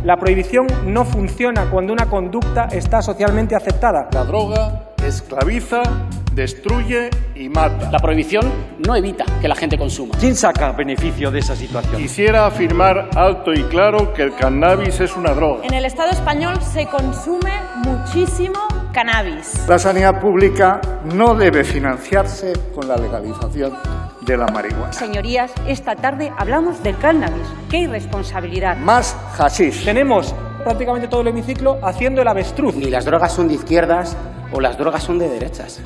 La prohibición no funciona cuando una conducta está socialmente aceptada. La droga esclaviza, destruye y mata. La prohibición no evita que la gente consuma. ¿Quién saca beneficio de esa situación? Quisiera afirmar alto y claro que el cannabis es una droga. En el Estado español se consume muchísimo cannabis. La sanidad pública no debe financiarse con la legalización de la marihuana. Señorías, esta tarde hablamos del cannabis. ¡Qué irresponsabilidad! Más hashish. Tenemos prácticamente todo el hemiciclo haciendo el avestruz. Ni las drogas son de izquierdas o las drogas son de derechas.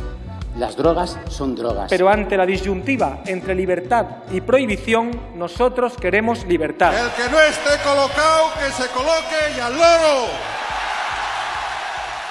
Las drogas son drogas. Pero ante la disyuntiva entre libertad y prohibición, nosotros queremos libertad. El que no esté colocado, que se coloque y al loro.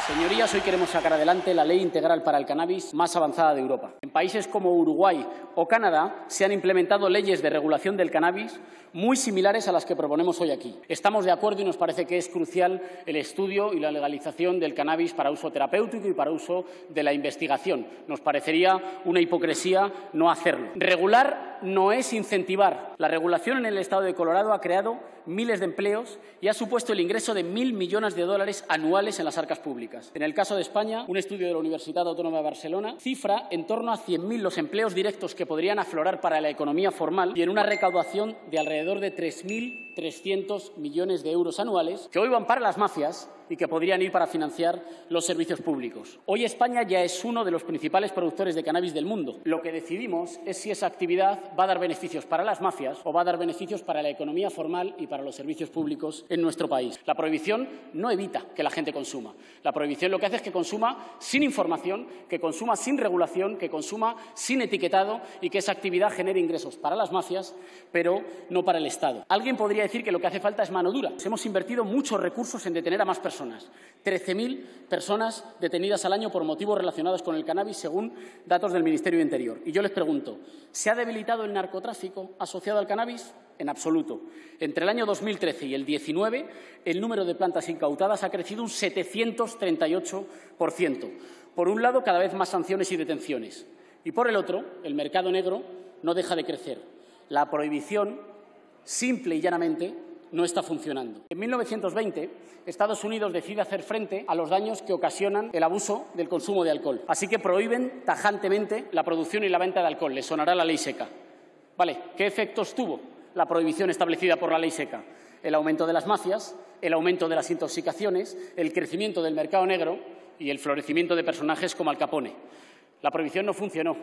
Señorías, hoy queremos sacar adelante la ley integral para el cannabis más avanzada de Europa. En países como Uruguay o Canadá se han implementado leyes de regulación del cannabis muy similares a las que proponemos hoy aquí. Estamos de acuerdo y nos parece que es crucial el estudio y la legalización del cannabis para uso terapéutico y para uso de la investigación. Nos parecería una hipocresía no hacerlo. Regular no es incentivar. La regulación en el estado de Colorado ha creado miles de empleos y ha supuesto el ingreso de 1.000 millones de dólares anuales en las arcas públicas. En el caso de España, un estudio de la Universidad Autónoma de Barcelona cifra en torno a 100.000 los empleos directos que podrían aflorar para la economía formal y en una recaudación de alrededor de 3.300 millones de euros anuales que hoy van para las mafias y que podrían ir para financiar los servicios públicos. Hoy España ya es uno de los principales productores de cannabis del mundo. Lo que decidimos es si esa actividad va a dar beneficios para las mafias o va a dar beneficios para la economía formal y para los servicios públicos en nuestro país. La prohibición no evita que la gente consuma. La prohibición lo que hace es que consuma sin información, que consuma sin regulación, que consuma sin etiquetado y que esa actividad genere ingresos para las mafias, pero no para el Estado. Alguien podría decir que lo que hace falta es mano dura. Hemos invertido muchos recursos en detener a más personas. 13.000 personas detenidas al año por motivos relacionados con el cannabis, según datos del Ministerio de Interior. Y yo les pregunto, ¿se ha debilitado el narcotráfico asociado al cannabis? En absoluto. Entre el año 2013 y el 2019, el número de plantas incautadas ha crecido un 738%. Por un lado, cada vez más sanciones y detenciones. Y por el otro, el mercado negro no deja de crecer. La prohibición, simple y llanamente, no está funcionando. En 1920, Estados Unidos decide hacer frente a los daños que ocasionan el abuso del consumo de alcohol. Así que prohíben tajantemente la producción y la venta de alcohol. Les sonará la ley seca. Vale, ¿qué efectos tuvo la prohibición establecida por la ley seca? El aumento de las mafias, el aumento de las intoxicaciones, el crecimiento del mercado negro y el florecimiento de personajes como Al Capone. La prohibición no funcionó.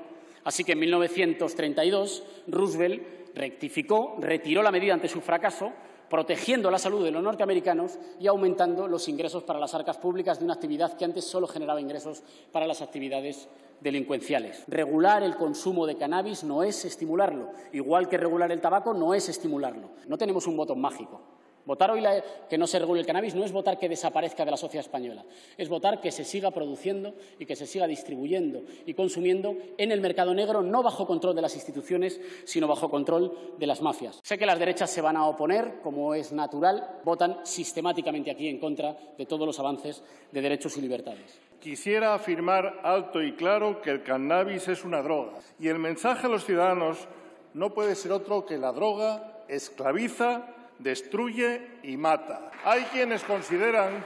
Así que en 1932, Roosevelt rectificó, retiró la medida ante su fracaso, protegiendo la salud de los norteamericanos y aumentando los ingresos para las arcas públicas de una actividad que antes solo generaba ingresos para las actividades delincuenciales. Regular el consumo de cannabis no es estimularlo, igual que regular el tabaco no es estimularlo. No tenemos un botón mágico. Votar hoy que no se regule el cannabis no es votar que desaparezca de la sociedad española, es votar que se siga produciendo y que se siga distribuyendo y consumiendo en el mercado negro, no bajo control de las instituciones, sino bajo control de las mafias. Sé que las derechas se van a oponer, como es natural, votan sistemáticamente aquí en contra de todos los avances de derechos y libertades. Quisiera afirmar alto y claro que el cannabis es una droga y el mensaje a los ciudadanos no puede ser otro que la droga esclaviza, destruye y mata. Hay quienes consideran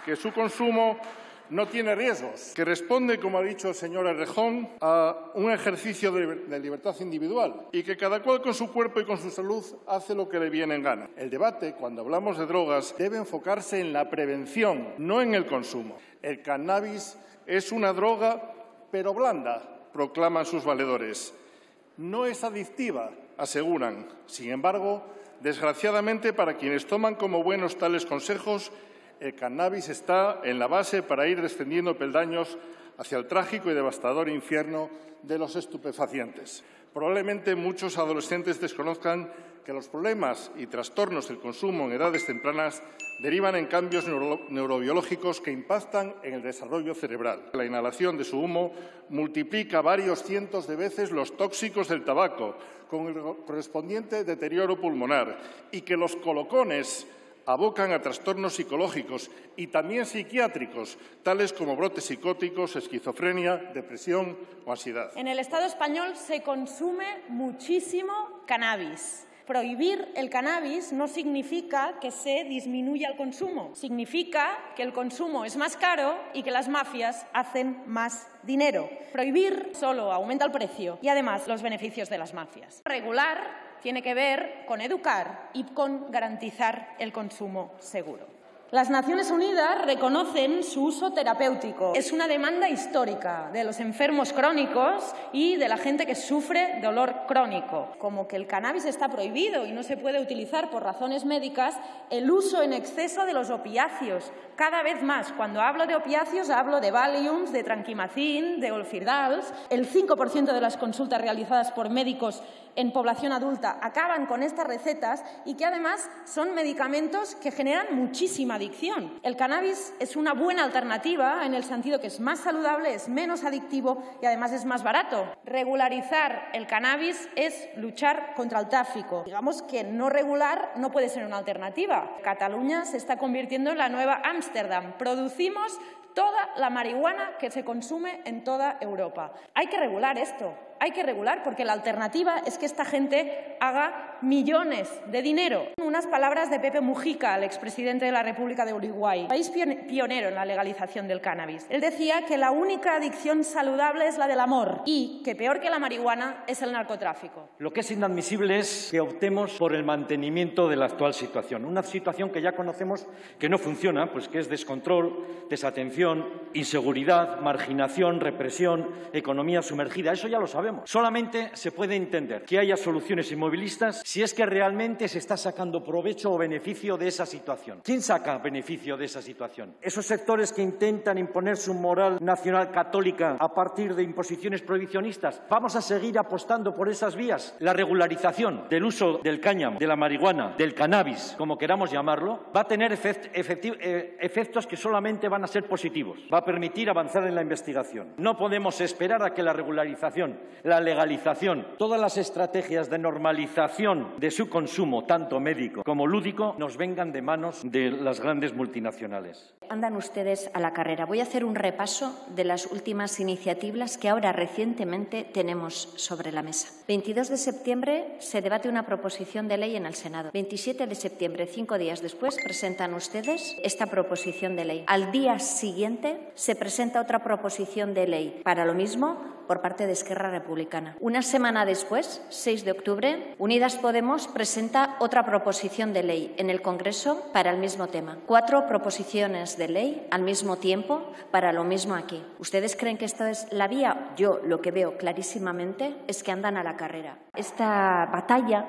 que su consumo no tiene riesgos, que responde, como ha dicho el señor Errejón, a un ejercicio de libertad individual y que cada cual con su cuerpo y con su salud hace lo que le viene en gana. El debate, cuando hablamos de drogas, debe enfocarse en la prevención, no en el consumo. El cannabis es una droga, pero blanda, proclaman sus valedores. No es adictiva, aseguran. Sin embargo, desgraciadamente, para quienes toman como buenos tales consejos, el cannabis está en la base para ir descendiendo peldaños hacia el trágico y devastador infierno de los estupefacientes. Probablemente muchos adolescentes desconozcan que los problemas y trastornos del consumo en edades tempranas derivan en cambios neurobiológicos que impactan en el desarrollo cerebral. La inhalación de su humo multiplica varios cientos de veces los tóxicos del tabaco, con el correspondiente deterioro pulmonar, y que los colocones abocan a trastornos psicológicos y también psiquiátricos, tales como brotes psicóticos, esquizofrenia, depresión o ansiedad. En el Estado español se consume muchísimo cannabis. Prohibir el cannabis no significa que se disminuya el consumo, significa que el consumo es más caro y que las mafias hacen más dinero. Prohibir solo aumenta el precio y además los beneficios de las mafias. Regular tiene que ver con educar y con garantizar el consumo seguro. Las Naciones Unidas reconocen su uso terapéutico. Es una demanda histórica de los enfermos crónicos y de la gente que sufre dolor crónico. Como que el cannabis está prohibido y no se puede utilizar por razones médicas, el uso en exceso de los opiáceos. Cada vez más, cuando hablo de opiáceos, hablo de Valiums, de Tranquimacin, de Olfirdals. El 5% de las consultas realizadas por médicos en población adulta acaban con estas recetas y que además son medicamentos que generan muchísima adicción. El cannabis es una buena alternativa en el sentido que es más saludable, es menos adictivo y además es más barato. Regularizar el cannabis es luchar contra el tráfico. Digamos que no regular no puede ser una alternativa. Cataluña se está convirtiendo en la nueva Ámsterdam. Producimos toda la marihuana que se consume en toda Europa. Hay que regular esto. Hay que regular porque la alternativa es que esta gente haga millones de dinero. Unas palabras de Pepe Mujica, el expresidente de la República de Uruguay, país pionero en la legalización del cannabis. Él decía que la única adicción saludable es la del amor y que peor que la marihuana es el narcotráfico. Lo que es inadmisible es que optemos por el mantenimiento de la actual situación. Una situación que ya conocemos que no funciona, pues que es descontrol, desatención, inseguridad, marginación, represión, economía sumergida. Eso ya lo sabemos. Solamente se puede entender que haya soluciones inmovilistas si es que realmente se está sacando provecho o beneficio de esa situación. ¿Quién saca beneficio de esa situación? Esos sectores que intentan imponer su moral nacional católica a partir de imposiciones prohibicionistas. ¿Vamos a seguir apostando por esas vías? La regularización del uso del cáñamo, de la marihuana, del cannabis, como queramos llamarlo, va a tener efectos que solamente van a ser positivos. Va a permitir avanzar en la investigación. No podemos esperar a que la regularización, la legalización, todas las estrategias de normalización de su consumo, tanto médico como lúdico, nos vengan de manos de las grandes multinacionales. Andan ustedes a la carrera. Voy a hacer un repaso de las últimas iniciativas que ahora recientemente tenemos sobre la mesa. 22 de septiembre se debate una proposición de ley en el Senado. 27 de septiembre, 5 días después, presentan ustedes esta proposición de ley. Al día siguiente se presenta otra proposición de ley para lo mismo por parte de Esquerra Republicana. Una semana después, 6 de octubre, Unidas Podemos presenta otra proposición de ley en el Congreso para el mismo tema. 4 proposiciones de ley al mismo tiempo para lo mismo aquí. ¿Ustedes creen que esto es la vía? Yo lo que veo clarísimamente es que andan a la carrera. Esta batalla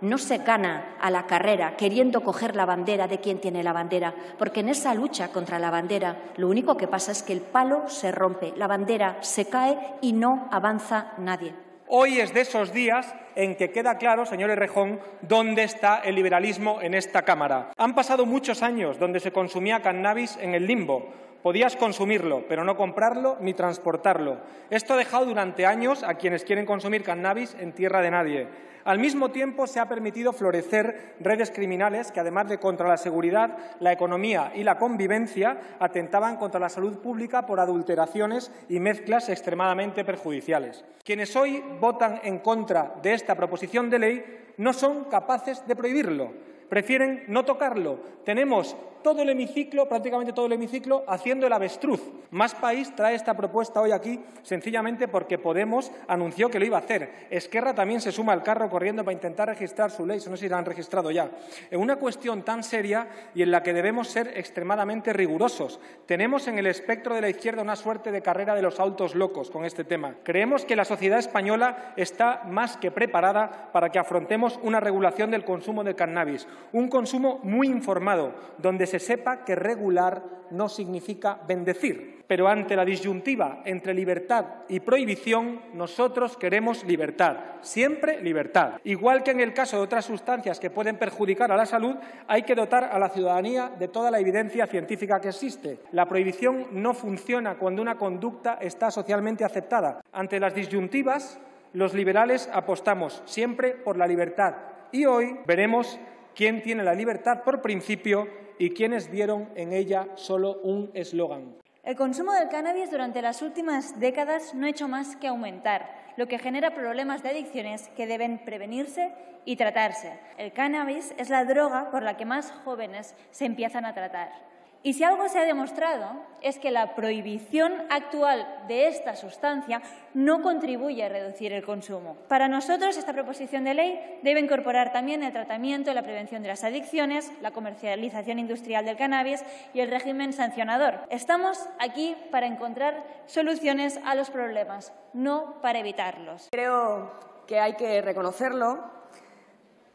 no se gana a la carrera queriendo coger la bandera de quien tiene la bandera, porque en esa lucha contra la bandera lo único que pasa es que el palo se rompe, la bandera se cae y no avanza nadie. Hoy es de esos días en que queda claro, señor Errejón, dónde está el liberalismo en esta Cámara. Han pasado muchos años donde se consumía cannabis en el limbo. Podías consumirlo, pero no comprarlo ni transportarlo. Esto ha dejado durante años a quienes quieren consumir cannabis en tierra de nadie. Al mismo tiempo, se ha permitido florecer redes criminales que, además de contra la seguridad, la economía y la convivencia, atentaban contra la salud pública por adulteraciones y mezclas extremadamente perjudiciales. Quienes hoy votan en contra de esta proposición de ley no son capaces de prohibirlo. Prefieren no tocarlo. Tenemos todo el hemiciclo, prácticamente todo el hemiciclo, haciendo el avestruz. Más País trae esta propuesta hoy aquí sencillamente porque Podemos anunció que lo iba a hacer. Esquerra también se suma al carro corriendo para intentar registrar su ley, no sé si la han registrado ya. En una cuestión tan seria y en la que debemos ser extremadamente rigurosos. Tenemos en el espectro de la izquierda una suerte de carrera de los autos locos con este tema. Creemos que la sociedad española está más que preparada para que afrontemos una regulación del consumo de cannabis. Un consumo muy informado, donde se sepa que regular no significa bendecir. Pero ante la disyuntiva entre libertad y prohibición, nosotros queremos libertad, siempre libertad. Igual que en el caso de otras sustancias que pueden perjudicar a la salud, hay que dotar a la ciudadanía de toda la evidencia científica que existe. La prohibición no funciona cuando una conducta está socialmente aceptada. Ante las disyuntivas, los liberales apostamos siempre por la libertad. Y hoy veremos quién tiene la libertad por principio y quiénes vieron en ella solo un eslogan. El consumo del cannabis durante las últimas décadas no ha hecho más que aumentar lo que genera problemas de adicciones que deben prevenirse y tratarse. El cannabis es la droga por la que más jóvenes se empiezan a tratar. Y si algo se ha demostrado es que la prohibición actual de esta sustancia no contribuye a reducir el consumo. Para nosotros, esta proposición de ley debe incorporar también el tratamiento y la prevención de las adicciones, la comercialización industrial del cannabis y el régimen sancionador. Estamos aquí para encontrar soluciones a los problemas, no para evitarlos. Creo que hay que reconocerlo.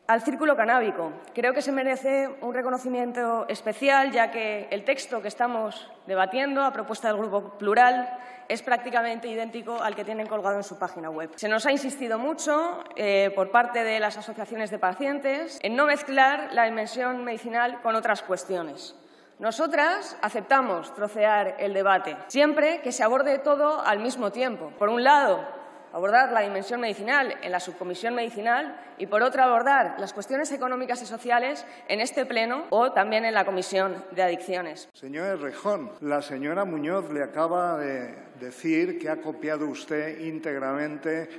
Al círculo canábico. Creo que se merece un reconocimiento especial, ya que el texto que estamos debatiendo, a propuesta del Grupo Plural, es prácticamente idéntico al que tienen colgado en su página web. Se nos ha insistido mucho, por parte de las asociaciones de pacientes, en no mezclar la dimensión medicinal con otras cuestiones. Nosotras aceptamos trocear el debate, siempre que se aborde todo al mismo tiempo. Por un lado, abordar la dimensión medicinal en la subcomisión medicinal y, por otro, abordar las cuestiones económicas y sociales en este pleno o también en la comisión de adicciones. Señor Errejón, la señora Muñoz le acaba de decir que ha copiado usted íntegramente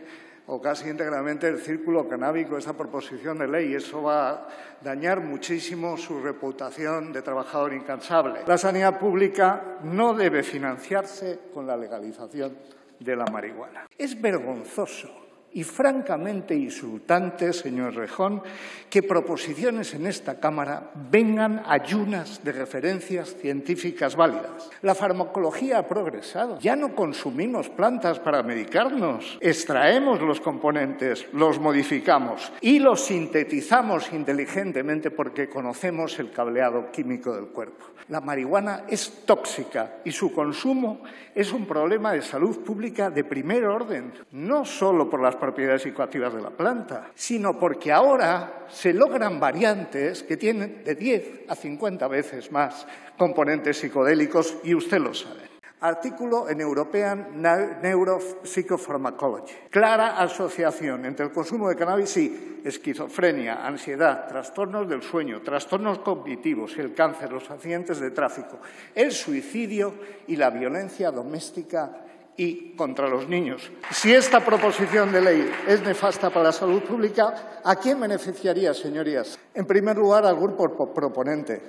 o casi íntegramente el círculo canábico, esa proposición de ley. Eso va a dañar muchísimo su reputación de trabajador incansable. La sanidad pública no debe financiarse con la legalización de la marihuana. Es vergonzoso y francamente insultante, señor Errejón, que proposiciones en esta Cámara vengan ayunas de referencias científicas válidas. La farmacología ha progresado. Ya no consumimos plantas para medicarnos. Extraemos los componentes, los modificamos y los sintetizamos inteligentemente porque conocemos el cableado químico del cuerpo. La marihuana es tóxica y su consumo es un problema de salud pública de primer orden, no solo por las propiedades psicoactivas de la planta, sino porque ahora se logran variantes que tienen de 10 a 50 veces más componentes psicodélicos y usted lo sabe. Artículo en European Neuropsychopharmacology. Clara asociación entre el consumo de cannabis y esquizofrenia, ansiedad, trastornos del sueño, trastornos cognitivos, el cáncer, los accidentes de tráfico, el suicidio y la violencia doméstica y contra los niños. Si esta proposición de ley es nefasta para la salud pública, ¿a quién beneficiaría, señorías? En primer lugar, al grupo proponente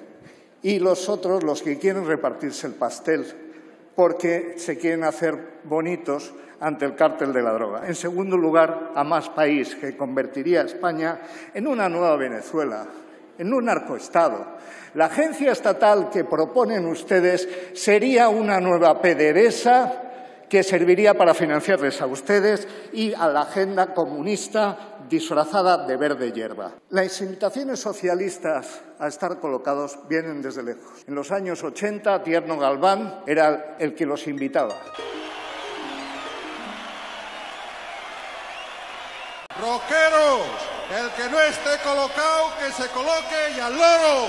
y los otros, los que quieren repartirse el pastel, porque se quieren hacer bonitos ante el cártel de la droga. En segundo lugar, a Más País, que convertiría a España en una nueva Venezuela, en un narcoestado. La agencia estatal que proponen ustedes sería una nueva PDVSA que serviría para financiarles a ustedes y a la agenda comunista disfrazada de verde hierba. Las invitaciones socialistas a estar colocados vienen desde lejos. En los años 80, Tierno Galván era el que los invitaba. Roqueros, el que no esté colocado, que se coloque y al loro.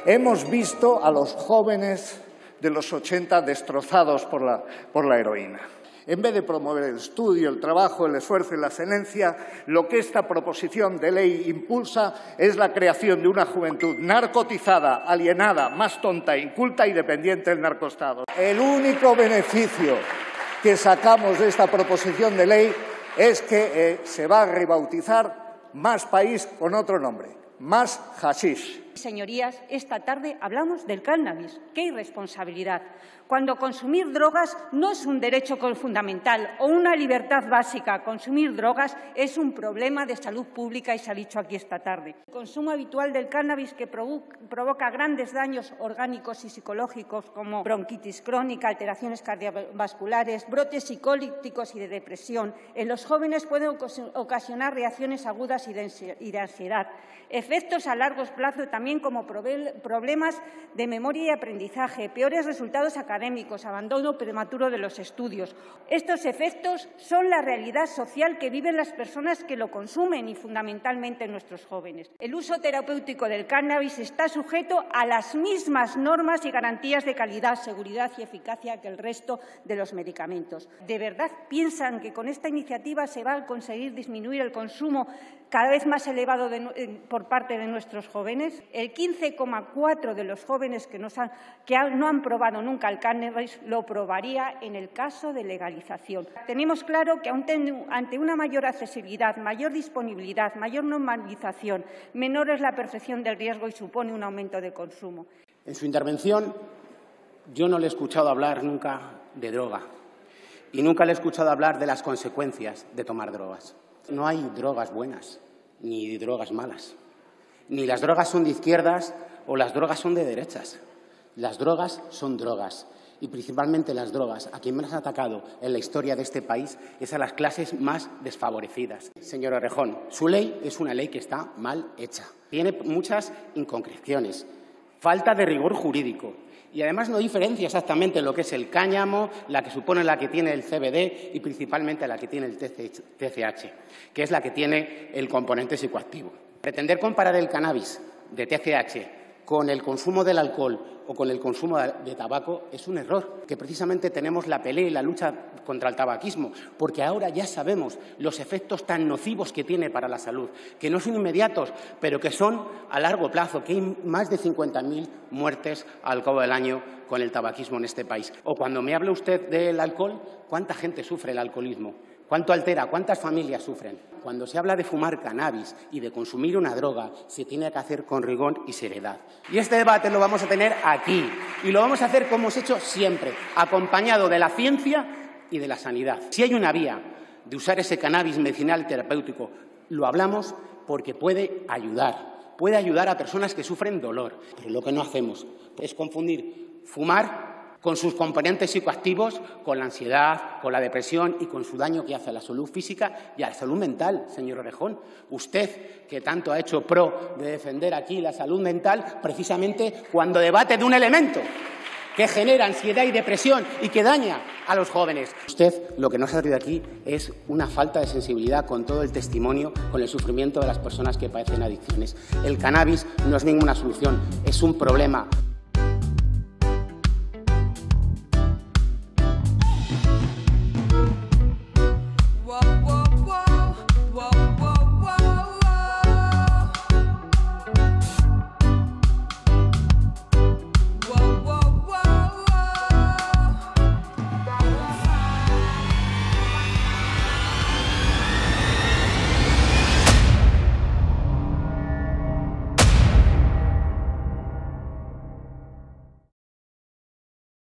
Hemos visto a los jóvenes de los 80 destrozados por la heroína. En vez de promover el estudio, el trabajo, el esfuerzo y la excelencia, lo que esta proposición de ley impulsa es la creación de una juventud narcotizada, alienada, más tonta, inculta y dependiente del narcoestado. El único beneficio que sacamos de esta proposición de ley es que se va a rebautizar Más País con otro nombre, Más Hashish. Señorías, esta tarde hablamos del cannabis. ¡Qué irresponsabilidad! Cuando consumir drogas no es un derecho fundamental o una libertad básica, consumir drogas es un problema de salud pública y se ha dicho aquí esta tarde. El consumo habitual del cannabis que provoca grandes daños orgánicos y psicológicos como bronquitis crónica, alteraciones cardiovasculares, brotes psicóticos y de depresión. En los jóvenes puede ocasionar reacciones agudas y de ansiedad, efectos a largo plazo también como problemas de memoria y aprendizaje, peores resultados académicos, abandono prematuro de los estudios. Estos efectos son la realidad social que viven las personas que lo consumen y fundamentalmente nuestros jóvenes. El uso terapéutico del cannabis está sujeto a las mismas normas y garantías de calidad, seguridad y eficacia que el resto de los medicamentos. ¿De verdad piensan que con esta iniciativa se va a conseguir disminuir el consumo cada vez más elevado por parte de nuestros jóvenes? El 15,4% de los jóvenes que no han probado nunca el cannabis lo probaría en el caso de legalización. Tenemos claro que ante una mayor accesibilidad, mayor disponibilidad, mayor normalización, menor es la percepción del riesgo y supone un aumento de consumo. En su intervención yo no le he escuchado hablar nunca de droga y nunca le he escuchado hablar de las consecuencias de tomar drogas. No hay drogas buenas ni drogas malas. Ni las drogas son de izquierdas o las drogas son de derechas. Las drogas son drogas. Y principalmente las drogas, a quien más ha atacado en la historia de este país es a las clases más desfavorecidas. Señor Errejón, su ley es una ley que está mal hecha. Tiene muchas inconcreciones, falta de rigor jurídico. Y además no diferencia exactamente lo que es el cáñamo, la que supone la que tiene el CBD y principalmente la que tiene el TCH, que es la que tiene el componente psicoactivo. Pretender comparar el cannabis de TCH con el consumo del alcohol o con el consumo de tabaco es un error, que precisamente tenemos la pelea y la lucha contra el tabaquismo, porque ahora ya sabemos los efectos tan nocivos que tiene para la salud, que no son inmediatos, pero que son a largo plazo, que hay más de 50.000 muertes al cabo del año con el tabaquismo en este país. O cuando me habla usted del alcohol, ¿cuánta gente sufre el alcoholismo? ¿Cuánto altera? ¿Cuántas familias sufren? Cuando se habla de fumar cannabis y de consumir una droga, se tiene que hacer con rigor y seriedad. Y este debate lo vamos a tener aquí. Y lo vamos a hacer como hemos hecho siempre, acompañado de la ciencia y de la sanidad. Si hay una vía de usar ese cannabis medicinal terapéutico, lo hablamos porque puede ayudar a personas que sufren dolor. Pero lo que no hacemos es confundir fumar con sus componentes psicoactivos, con la ansiedad, con la depresión y con su daño que hace a la salud física y a la salud mental, señor Errejón. Usted, que tanto ha hecho pro de defender aquí la salud mental, precisamente cuando debate de un elemento que genera ansiedad y depresión y que daña a los jóvenes. Usted lo que nos ha traído aquí es una falta de sensibilidad con todo el testimonio, con el sufrimiento de las personas que padecen adicciones. El cannabis no es ninguna solución, es un problema.